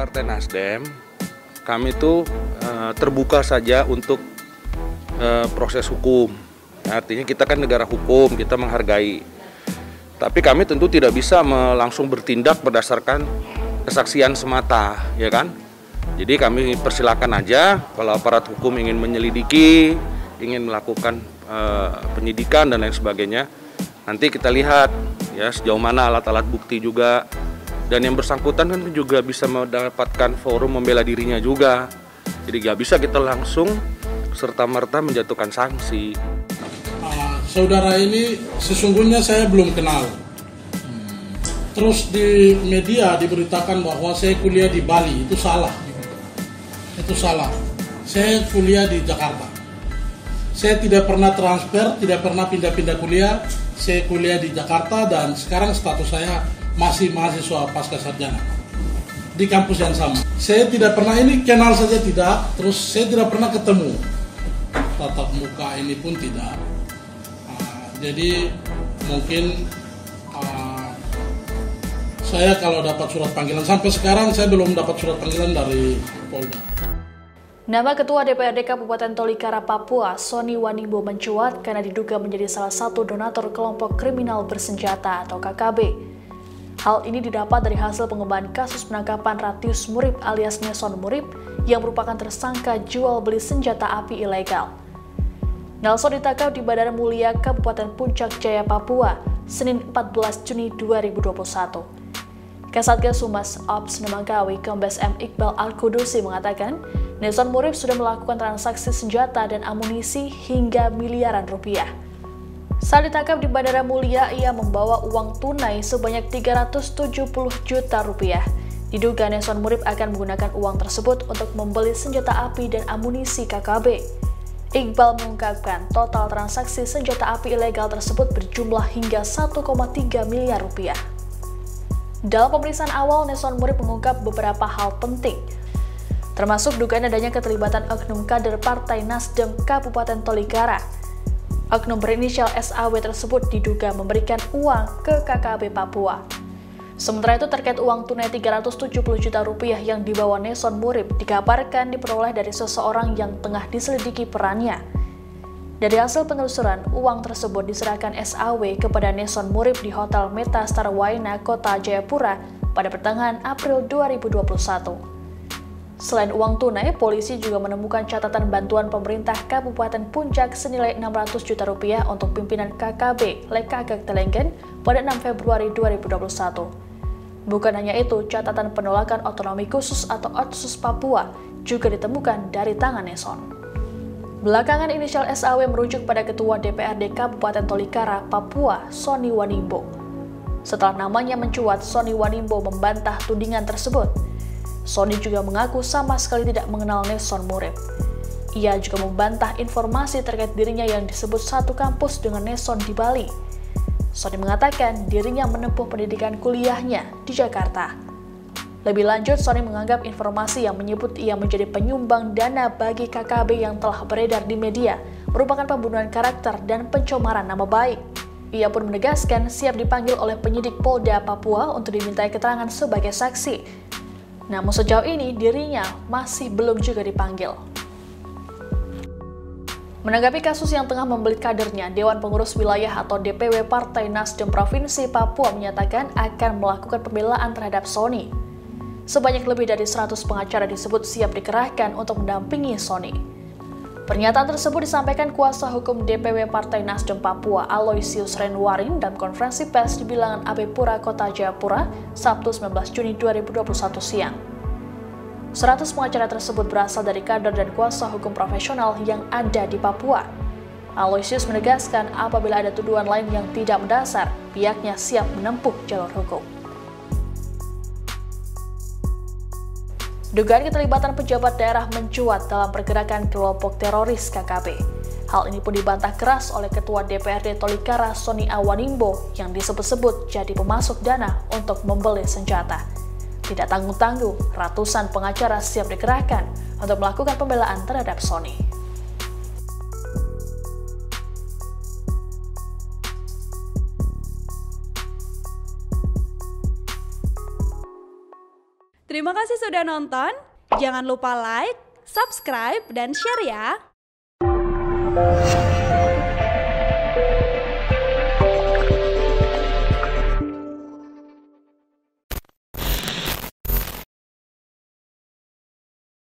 Partai Nasdem, kami tuh terbuka saja untuk proses hukum. Artinya kita kan negara hukum, kita menghargai. Tapi kami tentu tidak bisa langsung bertindak berdasarkan kesaksian semata, ya kan? Jadi kami persilakan aja kalau aparat hukum ingin menyelidiki, ingin melakukan penyidikan dan lain sebagainya. Nanti kita lihat ya sejauh mana alat-alat bukti juga. Dan yang bersangkutan kan juga bisa mendapatkan forum membela dirinya juga. Jadi nggak bisa kita langsung serta-merta menjatuhkan sanksi. Saudara ini sesungguhnya saya belum kenal. Terus di media diberitakan bahwa saya kuliah di Bali, itu salah. Itu salah. Saya kuliah di Jakarta. Saya tidak pernah transfer, tidak pernah pindah-pindah kuliah. Saya kuliah di Jakarta dan sekarang status saya masih mahasiswa pasca sarjana di kampus yang sama. Saya tidak pernah ini kenal saja tidak, terus saya tidak pernah ketemu tatap muka ini pun tidak. Jadi mungkin saya kalau dapat surat panggilan, sampai sekarang saya belum dapat surat panggilan dari Polda. Nama Ketua DPRD Kabupaten Tolikara, Papua, Sony Wanimbo mencuat karena diduga menjadi salah satu donatur kelompok kriminal bersenjata atau KKB. Hal ini didapat dari hasil pengembangan kasus penangkapan Ratius Murib alias Nelson Murib yang merupakan tersangka jual beli senjata api ilegal. Nelson ditangkap di Bandara Mulia, Kabupaten Puncak Jaya, Papua, Senin 14 Juni 2021. Kasatgas Humas Ops Nemagawi Kombes M. Iqbal Al-Kudusi mengatakan, Nelson Murib sudah melakukan transaksi senjata dan amunisi hingga miliaran rupiah. Saat ditangkap di Bandara Mulia, ia membawa uang tunai sebanyak 370 juta rupiah. Diduga Nelson Murib akan menggunakan uang tersebut untuk membeli senjata api dan amunisi KKB. Iqbal mengungkapkan total transaksi senjata api ilegal tersebut berjumlah hingga 1,3 miliar rupiah. Dalam pemeriksaan awal, Nelson Murib mengungkap beberapa hal penting, termasuk dugaan adanya keterlibatan oknum kader Partai Nasdem Kabupaten Tolikara. Oknum berinisial SAW tersebut diduga memberikan uang ke KKB Papua. Sementara itu terkait uang tunai 370 juta rupiah yang dibawa Nelson Murib dikabarkan diperoleh dari seseorang yang tengah diselidiki perannya. Dari hasil penelusuran, uang tersebut diserahkan SAW kepada Nelson Murib di Hotel Meta Star Waina, Kota Jayapura pada pertengahan April 2021. Selain uang tunai, polisi juga menemukan catatan bantuan pemerintah Kabupaten Puncak senilai 600 juta rupiah untuk pimpinan KKB Lekagak Telenggen pada 6 Februari 2021. Bukan hanya itu, catatan penolakan otonomi khusus atau Otsus Papua juga ditemukan dari tangan Nelson. Belakangan inisial SAW merujuk pada Ketua DPRD Kabupaten Tolikara, Papua, Sony Wanimbo. Setelah namanya mencuat, Sony Wanimbo membantah tudingan tersebut. Sony juga mengaku sama sekali tidak mengenal Nelson Murib. Ia juga membantah informasi terkait dirinya yang disebut satu kampus dengan Nelson di Bali. Sony mengatakan dirinya menempuh pendidikan kuliahnya di Jakarta. Lebih lanjut, Sony menganggap informasi yang menyebut ia menjadi penyumbang dana bagi KKB yang telah beredar di media merupakan pembunuhan karakter dan pencemaran nama baik. Ia pun menegaskan siap dipanggil oleh penyidik Polda Papua untuk dimintai keterangan sebagai saksi. Namun sejauh ini dirinya masih belum juga dipanggil. Menanggapi kasus yang tengah membelit kadernya, Dewan Pengurus Wilayah atau DPW Partai Nasdem Provinsi Papua menyatakan akan melakukan pembelaan terhadap Sony. Sebanyak lebih dari 100 pengacara disebut siap dikerahkan untuk mendampingi Sony. Pernyataan tersebut disampaikan kuasa hukum DPW Partai Nasdem Papua Aloysius Renwarin dalam konferensi pers di Bilangan Abepura, Kota Jayapura, Sabtu 19 Juni 2021 siang. 100 pengacara tersebut berasal dari kader dan kuasa hukum profesional yang ada di Papua. Aloysius menegaskan apabila ada tuduhan lain yang tidak mendasar, pihaknya siap menempuh jalur hukum. Dugaan keterlibatan pejabat daerah mencuat dalam pergerakan kelompok teroris KKB. Hal ini pun dibantah keras oleh Ketua DPRD Tolikara Sony Wanimbo yang disebut-sebut jadi pemasok dana untuk membeli senjata. Tidak tanggung-tanggung, ratusan pengacara siap dikerahkan untuk melakukan pembelaan terhadap Sony. Terima kasih sudah nonton. Jangan lupa like, subscribe, dan share ya.